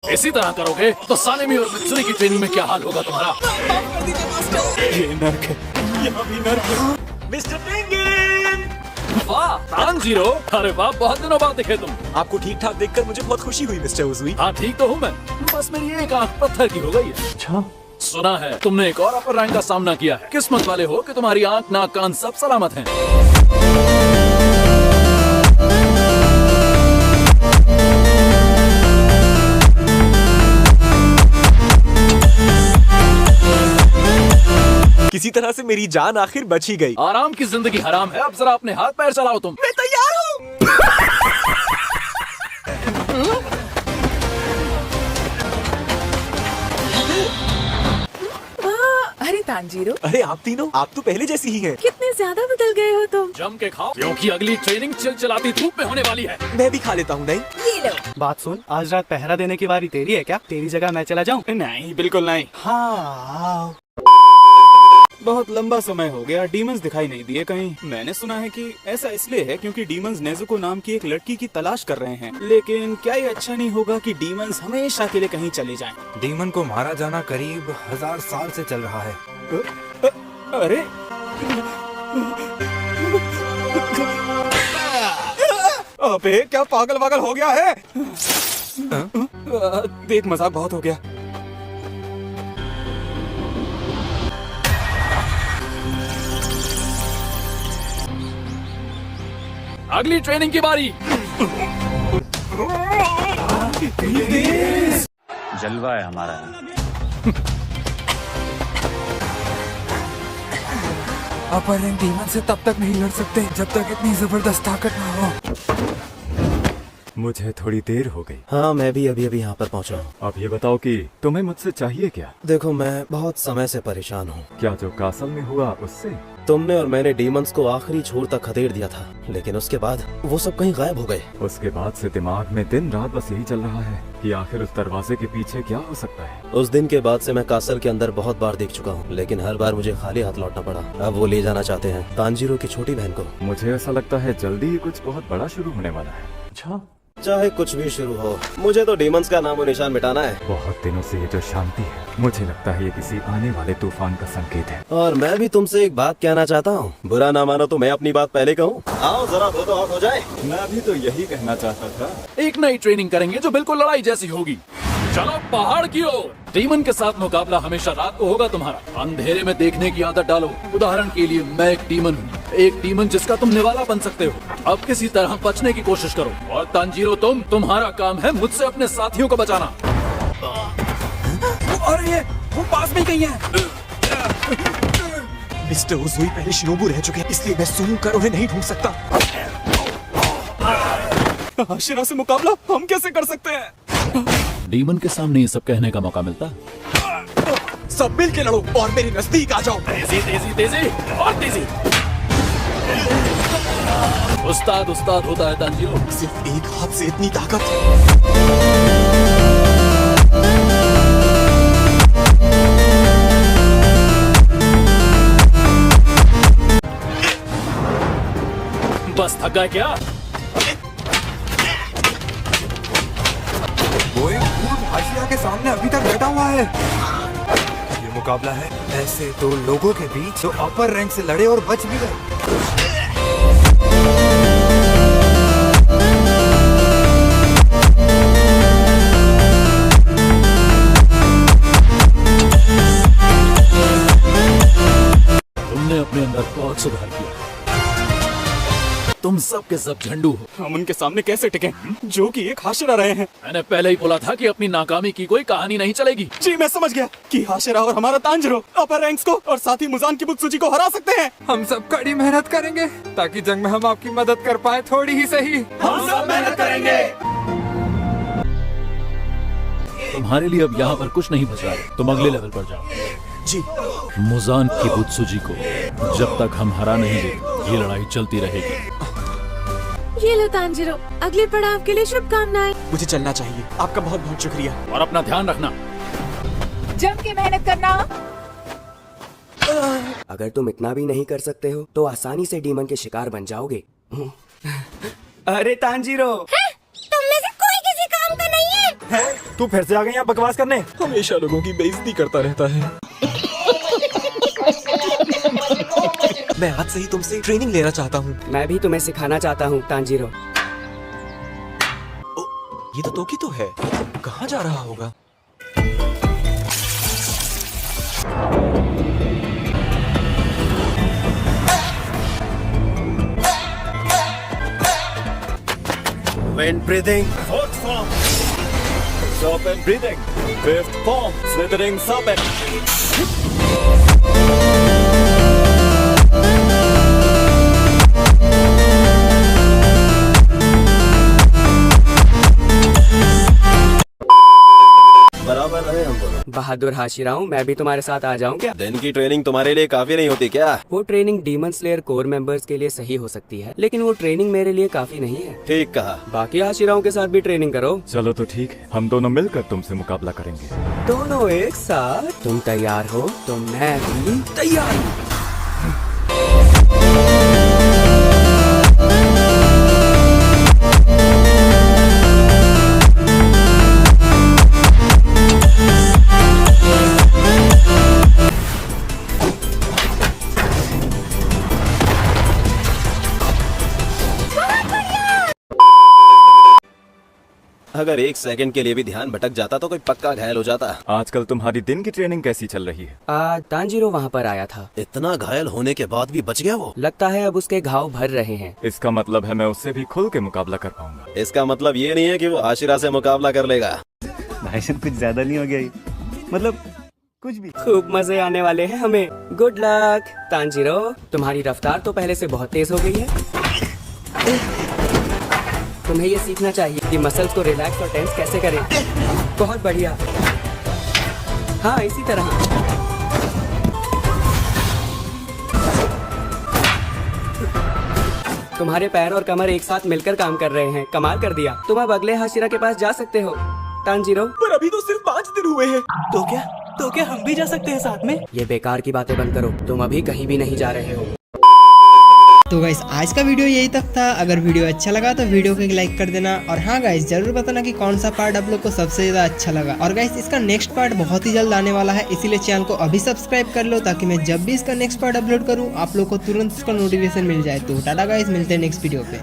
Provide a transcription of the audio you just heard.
इसी तरह करोगे तो सानेमी और मित्सुरी की ट्रेनिंग में क्या हाल होगा तुम्हारा। ये नर्क है, यहाँ भी नर्क है। Mister penguin! वाह तानजीरो, अरे वाह, बहुत दिनों बाद दिखे तुम। आपको ठीक ठाक देखकर मुझे बहुत खुशी हुई मिस्टर उजुई। हाँ ठीक तो हूँ मैं, बस मेरी एक आंख पत्थर की हो गई है। अच्छा, सुना है तुमने एक और अपर रैंक का सामना किया है। किस्मत वाले हो कि तुम्हारी आंख नाक कान सब सलामत हैं। किसी तरह से मेरी जान आखिर बच ही गई। आराम की जिंदगी हराम है, अब जरा अपने हाथ पैर चलाओ तुम। मैं तैयार हूँ। अरे तानजीरो, अरे आप तीनों, आप तो पहले जैसी ही हैं। कितने ज्यादा बदल गए हो तुम। जम के खाओ, क्योंकि अगली ट्रेनिंग चिलचिलाती धूप में होने वाली है। मैं भी खा लेता हूँ। नहीं, ये लो। बात सुन, आज रात पहरा देने की बारी तेरी है क्या? तेरी जगह मैं चला जाऊँ? नहीं, बिल्कुल नहीं। हाँ, बहुत लंबा समय हो गया, डीमंस दिखाई नहीं दिए कहीं। मैंने सुना है कि ऐसा इसलिए है क्योंकि डीमंस नेजुको नाम की एक लड़की की तलाश कर रहे हैं। लेकिन क्या ये अच्छा नहीं होगा कि डीमंस हमेशा के लिए कहीं चले जाएं? डीमन को मारा जाना करीब 1000 साल से चल रहा है। अरे अबे क्या पागल वागल हो गया है? देख, मजाक बहुत हो गया। अगली ट्रेनिंग की बारी। जलवा है हमारा। अपर रैंक डीमन से तब तक नहीं लड़ सकते जब तक इतनी जबरदस्त ताकत ना हो। मुझे थोड़ी देर हो गई। हाँ, मैं भी अभी यहाँ पर पहुँचा हूँ। अब ये बताओ कि तुम्हें मुझसे चाहिए क्या? देखो, मैं बहुत समय से परेशान हूँ। क्या जो कासल में हुआ उससे? तुमने और मैंने डीमंस को आखिरी छोर तक खदेड़ दिया था, लेकिन उसके बाद वो सब कहीं गायब हो गए। उसके बाद से दिमाग में दिन रात बस यही चल रहा है कि आखिर उस दरवाजे के पीछे क्या हो सकता है। उस दिन के बाद से मैं कासल के अंदर बहुत बार देख चुका हूँ, लेकिन हर बार मुझे खाली हाथ लौटना पड़ा। अब वो ले जाना चाहते हैं तानजीरो की छोटी बहन को। मुझे ऐसा लगता है जल्दी ही कुछ बहुत बड़ा शुरू होने वाला है। अच्छा, चाहे कुछ भी शुरू हो, मुझे तो डीमंस का नामो निशान मिटाना है। बहुत दिनों से ये जो शांति है, मुझे लगता है ये किसी आने वाले तूफान का संकेत है। और मैं भी तुमसे एक बात कहना चाहता हूँ। बुरा ना मानो तो मैं अपनी बात पहले कहूँ। आओ जरा दो तो हो जाए। मैं भी तो यही कहना चाहता था। एक नई ट्रेनिंग करेंगे जो बिल्कुल लड़ाई जैसी होगी। चलो पहाड़ की ओर। डीमन के साथ मुकाबला हमेशा रात को होगा तुम्हारा। अंधेरे में देखने की आदत डालो। उदाहरण के लिए मैं एक डीमन हूँ, एक डीमन जिसका तुम निवाला बन सकते हो। अब किसी तरह बचने की कोशिश करो। और तानजीरो, तुम्हारा काम है मुझसे अपने साथियों को बचाना। और ये वो पास में कहीं है। मिस्टर उजुई पहले शिनोबू रह चुके हैं, इसलिए मैं सूंघ कर उन्हें नहीं ढूंढ सकता। हाशिरा से मुकाबला हम कैसे कर सकते हैं? डीमन के सामने ये सब कहने का मौका मिलता। सब मिल के लड़ो और मेरे नजदीक आ जाओ। तेजी तेजी तेजी और तेजी। उस्ताद उस्ताद होता है तानजीरो। सिर्फ एक हाथ से इतनी ताकत। बस थक गए क्या? वो एक भूत हाशिया के सामने अभी तक बैठा हुआ है। ये मुकाबला है ऐसे दो लोगों के बीच जो अपर रैंक से लड़े और बच भी गए। तुमने अपने अंदर बहुत सुधार किया। तुम सब के सब झंडू हो। हम उनके सामने कैसे टिकें जो कि एक हाशिरा रहे हैं? मैंने पहले ही बोला था कि अपनी नाकामी की कोई कहानी नहीं चलेगी। जी, मैं समझ गया कि हाशिरा और हमारा तानजीरो अपर रैंक्स को और साथ ही मुजान की बुत्सुजी को हरा सकते हैं। हम सब कड़ी मेहनत करेंगे ताकि जंग में हम आपकी मदद कर पाए, थोड़ी ही सही। हम सब मेहनत करेंगे। तुम्हारे लिए अब यहाँ पर कुछ नहीं बच रहा है। तुम अगले लेवल पर जाओ। जी, मुजान की बुत्सुजी को जब तक हम हरा नहीं देते, ये लड़ाई चलती रहेगी। ये लो तानजीरो, अगले पड़ाव के लिए शुभकामनाएं। मुझे चलना चाहिए। आपका बहुत बहुत शुक्रिया। और अपना ध्यान रखना। जम के मेहनत करना। अगर तुम इतना भी नहीं कर सकते हो तो आसानी से डीमन के शिकार बन जाओगे। अरे तानजीरो, तुम में से कोई किसी काम का नहीं है। तू फिर से आ गई यहाँ बकवास करने। हमेशा लोगों की बेइज्जती करता रहता है। मैं आज से ही तुमसे ट्रेनिंग लेना चाहता हूँ। मैं भी तुम्हें सिखाना चाहता हूँ तांजीरो। ये तो तोकी तो है, कहाँ जा रहा होगा? Wind breathing. Fourth form, serpent breathing. Fifth form, slithering serpent. बराबर रहे हम दोनों। बहादुर हाशिराओं, मैं भी तुम्हारे साथ आ जाऊँ क्या? दिन की ट्रेनिंग तुम्हारे लिए काफी नहीं होती क्या? वो training demon slayer core members के लिए सही हो सकती है, लेकिन वो ट्रेनिंग मेरे लिए काफी नहीं है। ठीक कहा। बाकी हाशिराओं के साथ भी ट्रेनिंग करो। चलो तो ठीक है, हम दोनों मिलकर तुमसे मुकाबला करेंगे। दोनों एक साथ? तुम तैयार हो तो मैं भी तैयार हूँ। अगर एक सेकंड के लिए भी ध्यान भटक जाता तो कोई पक्का घायल हो जाता। आजकल तुम्हारी दिन की ट्रेनिंग कैसी चल रही है? आज तांजीरो वहाँ पर आया था। इतना घायल होने के बाद भी बच गया वो। लगता है अब उसके घाव भर रहे हैं। इसका मतलब है मैं उससे भी खुल के मुकाबला कर पाऊंगा। इसका मतलब ये नहीं है कि वो आशिरा से मुकाबला कर लेगा। भाईजान कुछ ज्यादा नहीं हो गया ये? मतलब कुछ भी। खूब मजे आने वाले हैं हमें। गुड लक तांजीरो, तुम्हारी रफ्तार तो पहले से बहुत तेज हो गई है। तुम्हें ये सीखना चाहिए कि मसल्स को रिलैक्स और टेंस कैसे करें। बहुत बढ़िया। हाँ, इसी तरह। तुम्हारे पैर और कमर एक साथ मिलकर काम कर रहे हैं। कमाल कर दिया। तुम अब अगले हाशिरा के पास जा सकते हो तांजीरो। पर अभी तो सिर्फ 5 दिन हुए हैं। तो क्या हम भी जा सकते हैं साथ में? ये बेकार की बातें बंद करो। तुम अभी कहीं भी नहीं जा रहे हो। तो गाइस आज का वीडियो यही तक था। अगर वीडियो अच्छा लगा तो वीडियो को एक लाइक कर देना, और हाँ गाइस जरूर बताना कि कौन सा पार्ट आप लोग को सबसे ज्यादा अच्छा लगा। और गाइस इसका नेक्स्ट पार्ट बहुत ही जल्द आने वाला है, इसीलिए चैनल को अभी सब्सक्राइब कर लो ताकि मैं जब भी इसका नेक्स्ट पार्ट अपलोड करूँ आप लोग को तुरंत इसका नोटिफिकेशन मिल जाए। तो टाटा गाइस, मिलते हैं नेक्स्ट वीडियो पे।